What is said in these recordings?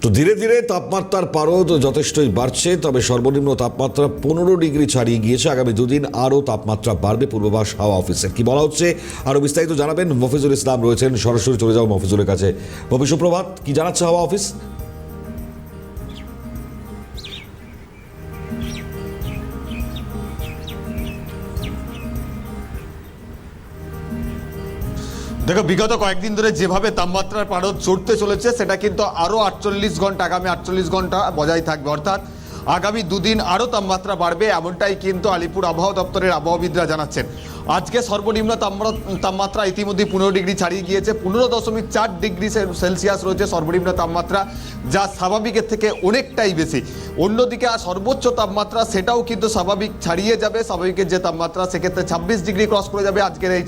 তো ধীরে ধীরে তাপমাত্রার পারদ যথেষ্টই বাড়ছে, তবে সর্বনিম্ন তাপমাত্রা 15 ডিগ্রি ছাড়িয়ে গিয়েছে। আগামী দুদিন আরও তাপমাত্রা বাড়বে পূর্বাভাস হাওয়া অফিসের। কি বলা হচ্ছে আরও বিস্তারিত জানাবেন মফিজুল ইসলাম রয়েছেন, সরাসরি চলে যাও মফিজুলের কাছে। মফিজ, সুপ্রভাত, কি জানাচ্ছে হাওয়া অফিস? দেখো, বিগত কয়েকদিন ধরে যেভাবে তাপমাত্রার পারদ চড়তে চলেছে সেটা কিন্তু আরও 48 ঘন্টা, আগামী 48 ঘন্টা বজায় থাকবে। অর্থাৎ আগামী দুদিন আরও তাপমাত্রা বাড়বে, এমনটাই কিন্তু আলিপুর আবহাওয়া দপ্তরের আবহাওয়াবিদরা জানাচ্ছেন। আজকে সর্বনিম্ন তাপমাত্রা ইতিমধ্যে 15 ডিগ্রি ছাড়িয়ে গিয়েছে। 15.4 ডিগ্রি সেলসিয়াস রয়েছে সর্বনিম্ন তাপমাত্রা, যা স্বাভাবিকের থেকে অনেকটাই বেশি। অন্যদিকে সর্বোচ্চ তাপমাত্রা সেটাও কিন্তু স্বাভাবিক ছাড়িয়ে যাবে, স্বাভাবিকের যে তাপমাত্রা সেক্ষেত্রে 26 ডিগ্রি ক্রস করে যাবে আজকের এই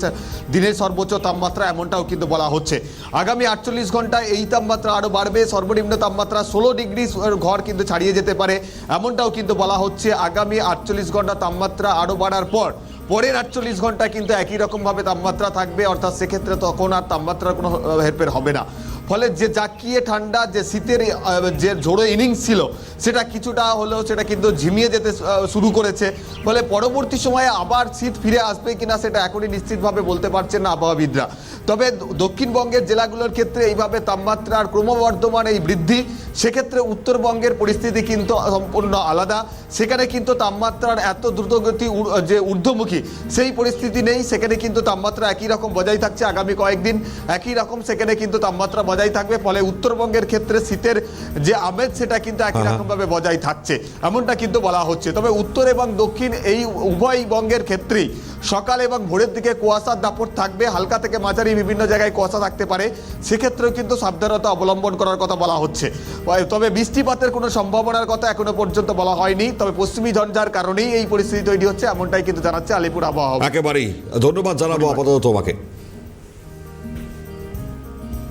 দিনের সর্বোচ্চ তাপমাত্রা, এমনটাও কিন্তু বলা হচ্ছে। আগামী 48 ঘন্টায় এই তাপমাত্রা আরও বাড়বে, সর্বনিম্ন তাপমাত্রা 16 ডিগ্রি ঘর কিন্তু ছাড়িয়ে যেতে পারে, এমনটাও কিন্তু বলা হচ্ছে। আগামী 48 ঘন্টা তাপমাত্রা আরও বাড়ার পরের 48 ঘন্টা কিন্তু একই রকমভাবে তাপমাত্রা থাকবে, অর্থাৎ সেক্ষেত্রে তখন আর তাপমাত্রার কোনো হেরফের হবে না। ফলে যে জাকিয়ে ঠান্ডা, যে শীতের যে ঝোড়ো ইনিংস ছিল সেটা কিছুটা হলেও সেটা কিন্তু ঝিমিয়ে যেতে শুরু করেছে। ফলে পরবর্তী সময়ে আবার শীত ফিরে আসবে কিনা সেটা এখনই নিশ্চিতভাবে বলতে পারছেন না আবহাওয়াবিদরা। তবে দক্ষিণবঙ্গের জেলাগুলোর ক্ষেত্রে এইভাবে তাপমাত্রার ক্রমবর্ধমান এই বৃদ্ধি, সেক্ষেত্রে উত্তরবঙ্গের পরিস্থিতি কিন্তু সম্পূর্ণ আলাদা। সেখানে কিন্তু তাপমাত্রার এত দ্রুতগতি যে ঊর্ধ্বমুখী সেই পরিস্থিতি নেই, সেখানে কিন্তু তাপমাত্রা একই রকম বজায় থাকছে। আগামী কয়েকদিন একই রকম সেখানে কিন্তু তাপমাত্রা বজায় থাকবে। ফলে উত্তরবঙ্গের ক্ষেত্রে শীতের যে আমেজ সেটা কিন্তু একই রকমভাবে বজায় থাকছে, এমনটা কিন্তু বলা হচ্ছে। তবে উত্তর এবং দক্ষিণ এই উভয় বঙ্গের ক্ষেত্রেই সকাল এবং ভোরের দিকে কুয়াশার দাপট থাকবে, হালকা থেকে মাঝারি বিভিন্ন জায়গায় কুয়াশা থাকতে পারে, সেক্ষেত্রেও কিন্তু সাবধানতা অবলম্বন করার কথা বলা হচ্ছে। তবে বৃষ্টিপাতের কোনো সম্ভাবনার কথা এখনো পর্যন্ত বলা হয়নি, তবে পশ্চিমী ঝঞ্ঝার কারণেই এই পরিস্থিতি তৈরি হচ্ছে, এমনটাই কিন্তু জানাচ্ছে আলিপুর আবহাওয়া। একেবারেই ধন্যবাদ জানাবো আপাতত তোমাকে।